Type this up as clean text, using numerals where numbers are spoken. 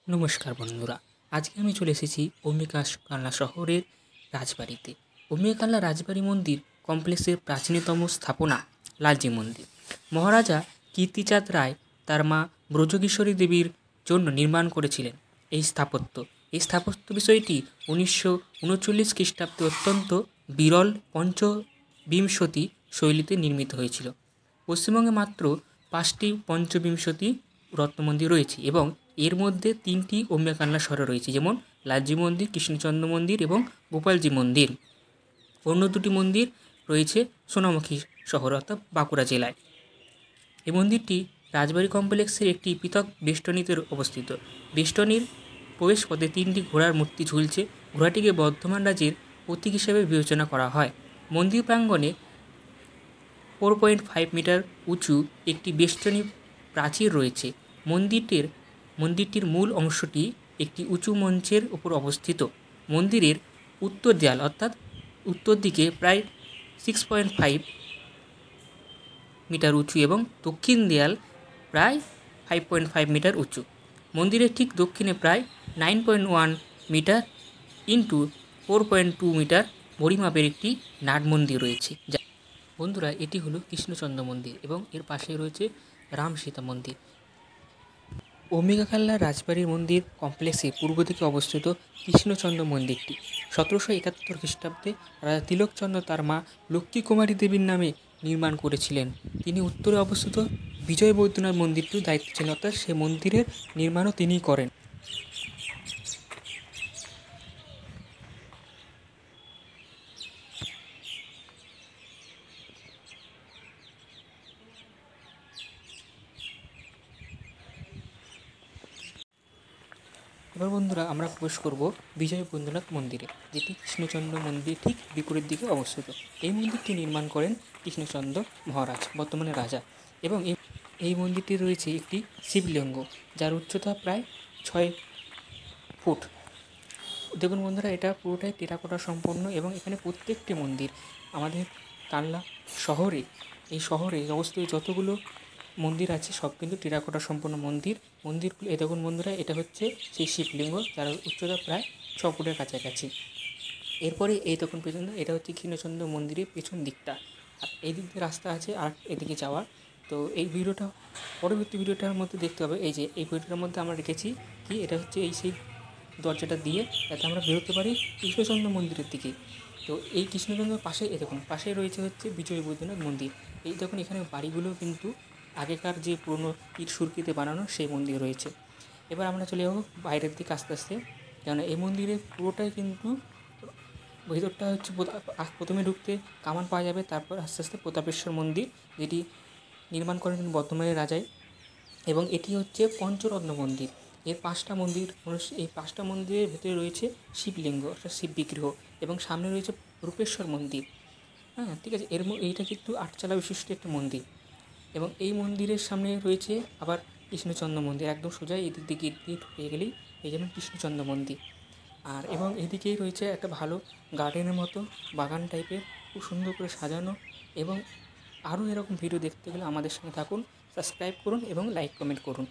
নমস্কার বন্ধুরা, আজকে আমি চলে এসেছি অম্বিকা কালনা শহরের রাজবাড়িতে। অম্বিকা কালনা রাজবাড়ি মন্দির কমপ্লেক্সের প্রাচীনতম স্থাপনা লালজি মন্দির। মহারাজা কীর্তিচাঁদ রায় তার মা ব্রজকিশোরী দেবীর জন্য নির্মাণ করেছিলেন এই স্থাপত্য বিষয়টি 1939 খ্রিস্টাব্দে অত্যন্ত বিরল পঞ্চবিংশতি শৈলীতে নির্মিত হয়েছিল। পশ্চিমবঙ্গে মাত্র 5টি পঞ্চবিংশতি রত্নমন্দির রয়েছে এবং এর মধ্যে 3টি অম্বিকা কালনা শহরে রয়েছে, যেমন লালজি মন্দির, কৃষ্ণচন্দ্র মন্দির এবং গোপালজি মন্দির। অন্য দুটি মন্দির রয়েছে সোনামুখী শহর অর্থাৎ বাঁকুড়া জেলায়। এই মন্দিরটি রাজবাড়ি কমপ্লেক্সের একটি পৃথক বেষ্টনীতে অবস্থিত। বেষ্টনীর প্রবেশপথে 3টি ঘোড়ার মূর্তি ঝুলছে। ঘোড়াটিকে বর্ধমান রাজ্যের প্রতীক হিসেবে বিবেচনা করা হয়। মন্দির প্রাঙ্গণে 4.5 মিটার উঁচু একটি বেষ্টনী প্রাচীর রয়েছে। মন্দিরটির মূল অংশটি একটি উঁচু মঞ্চের উপর অবস্থিত। মন্দিরের উত্তর দেয়াল অর্থাৎ উত্তর দিকে প্রায় 6.5 মিটার উঁচু এবং দক্ষিণ দেয়াল প্রায় 5.5 মিটার উঁচু। মন্দিরের ঠিক দক্ষিণে প্রায় 9.1 মিটার ইন্টু 4.2 মিটার পরিমাপের একটি নাট মন্দির রয়েছে। বন্ধুরা, এটি হলো কৃষ্ণচন্দ্র মন্দির এবং এর পাশে রয়েছে রাম সীতা মন্দির। অম্বিকা কালনা রাজবাড়ির মন্দির কমপ্লেক্সে পূর্ব দিকে অবস্থিত কৃষ্ণচন্দ্র মন্দিরটি 1771 খ্রিস্টাব্দে রাজা তিলকচন্দ্র তার মা লক্ষ্মী কুমারী দেবীর নামে নির্মাণ করেছিলেন। তিনি উত্তরে অবস্থিত বিজয় বৈদ্যনাথ মন্দিরটির দায়িত্ব ছিলেন, অর্থাৎ সে মন্দিরের নির্মাণও তিনিই করেন। এবার বন্ধুরা, আমরা প্রবেশ করব বিজয় বৈদ্যনাথ মন্দিরে, যেটি কৃষ্ণচন্দ্র মন্দির ঠিক বিপরীত দিকে অবস্থিত। এই মন্দিরটি নির্মাণ করেন কৃষ্ণচন্দ্র মহারাজ, বর্তমানে রাজা। এবং এই মন্দিরটি রয়েছে একটি শিবলিঙ্গ, যার উচ্চতা প্রায় 6 ফুট। দেখুন বন্ধুরা, এটা পুরোটাই টেরাকোটা সম্পন্ন এবং এখানে প্রত্যেকটি মন্দির আমাদের কালনা শহরে অবস্থিত যতগুলো মন্দির আছে সব কিন্তু টেরাকোটা সম্পন্ন মন্দিরগুলো। এই দেখুন বন্ধুরা, এটা হচ্ছে সেই শিবলিঙ্গ, যার উচ্চতা প্রায় 6 ফুটের কাছাকাছি। এরপরে এই দেখুন পেছনে, এটা হচ্ছে কৃষ্ণচন্দ্র মন্দিরের পেছন দিকটা। আর এই দিক দিয়ে রাস্তা আছে আর এদিকে যাওয়ার। তো এই ভিডিওটা পরবর্তী ভিডিওটার মধ্যে দেখতে হবে। এই যে এই ভিডিওটার মধ্যে আমরা রেখেছি কি, এটা হচ্ছে এই সেই দরজাটা দিয়ে যাতে আমরা বেরোতে পারি কৃষ্ণচন্দ্র মন্দিরের দিকে। তো এই কৃষ্ণচন্দ্রের পাশে দেখুন, পাশে রয়েছে হচ্ছে বিজয় বৈদ্যনাথ মন্দির। এই দেখুন, এখানে বাড়িগুলো কিন্তু আগেকার যে পুরনো ইট সুরকিতে বানানো সেই মন্দির রয়েছে। এবার আমরা চলে যাবো বাইরের দিকে আস্তে আস্তে, কেন এই মন্দিরের পুরোটাই কিন্তু ভেতরটা হচ্ছে প্রথমে ঢুকতে কামান পাওয়া যাবে, তারপর আস্তে আস্তে প্রতাপেশ্বর মন্দির, যেটি নির্মাণ করেন বর্ধমানের রাজাই। এবং এটি হচ্ছে পঞ্চরত্ন মন্দির। এই 5টা মন্দিরের ভেতরে রয়েছে শিবলিঙ্গ অর্থাৎ শিব বিগ্রহ, এবং সামনে রয়েছে রূপেশ্বর মন্দির। হ্যাঁ, ঠিক আছে। এইটা কিন্তু 8 চালা বিশিষ্ট একটা মন্দির। এবং এই মন্দিরের সামনে রয়েছে আবার কৃষ্ণচন্দ্র মন্দির, একদম সোজা এদিক দিকে ঢুকে গেলেই এই যেমন কৃষ্ণচন্দ্র মন্দির। আর এবং এদিকেই রয়েছে একটা ভালো গার্ডেনের মতো বাগান টাইপের, খুব সুন্দর করে সাজানো। এবং আরও এরকম ভিডিও দেখতে গেলে আমাদের সঙ্গে থাকুন, সাবস্ক্রাইব করুন এবং লাইক কমেন্ট করুন।